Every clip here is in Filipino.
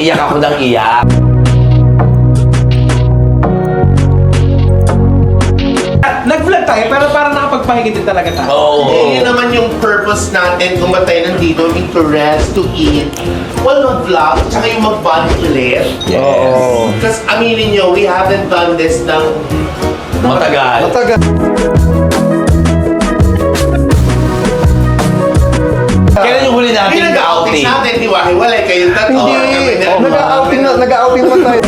iyak ako ng iyak. Nag-vlog tayo, pero parang nakapagpahinga din talaga tayo. Oo. Yun naman yung purpose natin kung ba't tayo nandito, need to rest, to eat. Well, mag-vlog, tsaka yung mag-bond ulit. Yes. Because aminin nyo, we haven't done this ng Matagal. Kailan yung huli natin Yung nag-outing outing? natin, di ba? Hiwalay kayong tatlo. Hindi, nag-outing naman tayo.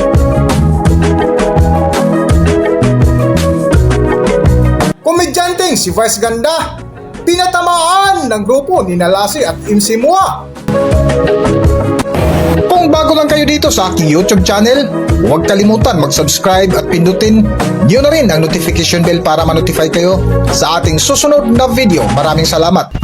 Komedyanteng si Vice Ganda, pinatamaan ng grupo ni Lassie at MC Mua. Kung bago lang kayo dito sa aking YouTube channel, huwag kalimutan mag-subscribe at pindutin niyo na rin ang notification bell para ma-notify kayo sa ating susunod na video. Maraming salamat!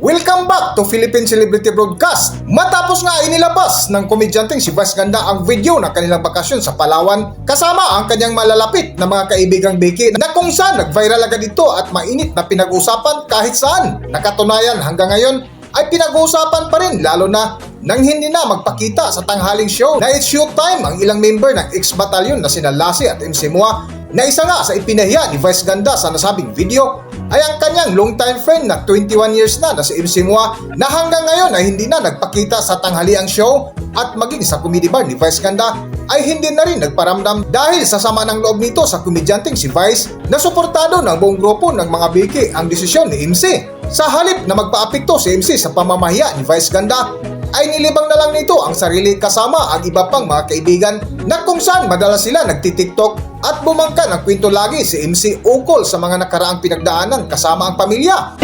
Welcome back to Philippine Celebrity Broadcast. Matapos nga inilabas ng komedyanteng si Vice Ganda ang video ng kanilang bakasyon sa Palawan kasama ang kanyang malalapit na mga kaibigang Becky na kung saan nag-viral agad ito at mainit na pinag-usapan kahit saan. Nakatunayan hanggang ngayon ay pinag-uusapan pa rin lalo na nang hindi na magpakita sa tanghaling show na It's Showtime ang ilang member ng X-Battalion na sina Lassie at MC Mua na isa nga sa ipinahiya ni Vice Ganda sa nasabing video ay ang kanyang long-time friend na 21 years na si MC Mua na hanggang ngayon ay hindi na nagpakita sa tanghaliang show at maging sa comedy bar ni Vice Ganda ay hindi na rin nagparamdam dahil sa sama ng loob nito sa komedyanteng si Vice na suportado ng buong grupo ng mga Becky ang desisyon ni MC. Sa halip na magpaapekto si MC sa pamamahiya ni Vice Ganda ay nilibang na lang nito ang sarili kasama ang iba pang mga kaibigan na kung saan madalas sila nagtitiktok at bumangka ng kwento lagi si MC ukol sa mga nakaraang pinagdaanan kasama ang pamilya.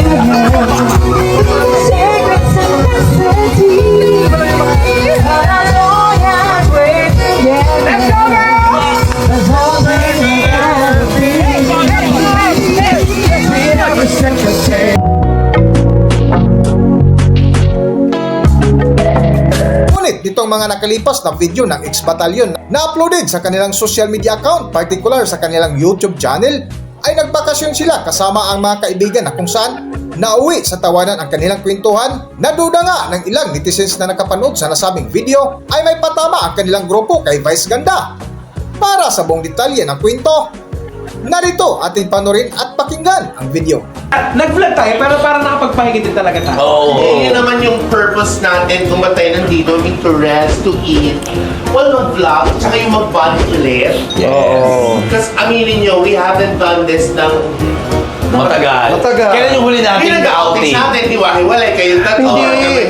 Ngunit nitong mga nakalipas na video ng X-Battalion na uploaded sa kanilang social media account, particular sa kanilang YouTube channel, ay nagbakasyon sila kasama ang mga kaibigan na kung saan nauwi sa tawanan ang kanilang kwentuhan na duda nga ng ilang netizens na nakapanood sa nasabing video ay may patama ang kanilang grupo kay Vice Ganda. Para sa buong detalye ng kwento, narito ating panorin at pakinggan ang video. Nag-vlog tayo, pero parang nakapagpahinga din talaga tayo. Oo. Yun naman yung purpose natin kung ba't tayo nandito, need to rest, to eat. Well, mag-vlog, tsaka yung mag-bond ulit. Yes. Because aminin nyo, we haven't done this ng Matagal. Kailan yung huli natin Yung nag-outing outing? natin, di ba? Hiwalay kayong tatlo. Hindi,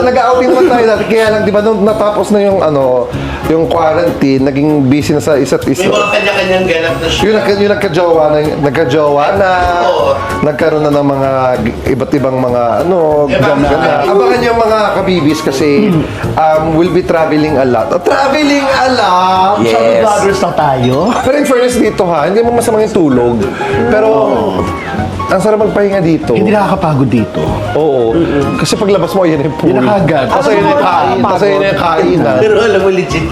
nag-outing naman tayo dati. Kaya lang, di ba, nung natapos na yung yung quarantine, naging busy na sa isa't isa. May mga kanya-kanyang ganap na show. Yung nagka-jowa na, Oo. nagkaroon na ng mga iba't ibang mga Ibang gana. Abangan yung mga kabibis kasi we'll be traveling a lot. Traveling a lot! Yes. Vloggers na tayo. Pero in fairness dito ha, hindi mo masamang yung tulog. Pero, ang sarap magpahinga dito. Hindi nakakapagod dito. Oo. Kasi paglabas mo, yan yung pool. Yun na kagad. Kasi yun yung kain. Kasi yun yung kainan. Pero alam mo legit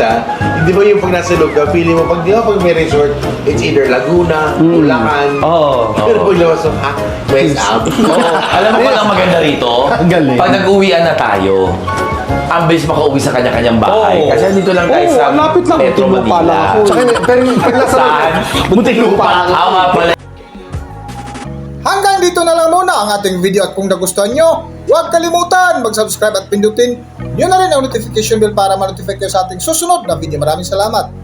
di ba yung pag nasa loob ka, feeling mo pag di ba pag may resort, it's either Laguna, Bulacan. Oo. Pero paglabas mo, West Am. Oo. Alam mo ba ang maganda rito? Ang galing. Pag nag-uwian na tayo, ang bilis makauwi sa kanya-kanyang bahay. Oo. Kasi dito lang tayo sa lapit lang, Metro Muntinlupa lang Manila. ako. Tsaka, pero pag nasa Saan? Muntinlupa. Nga pala. Hanggang dito na lang muna ang ating video at kung nagustuhan nyo, huwag kalimutan mag-subscribe at pindutin nyo na rin ang notification bell para ma-notify kayo sa ating susunod na video. Maraming salamat!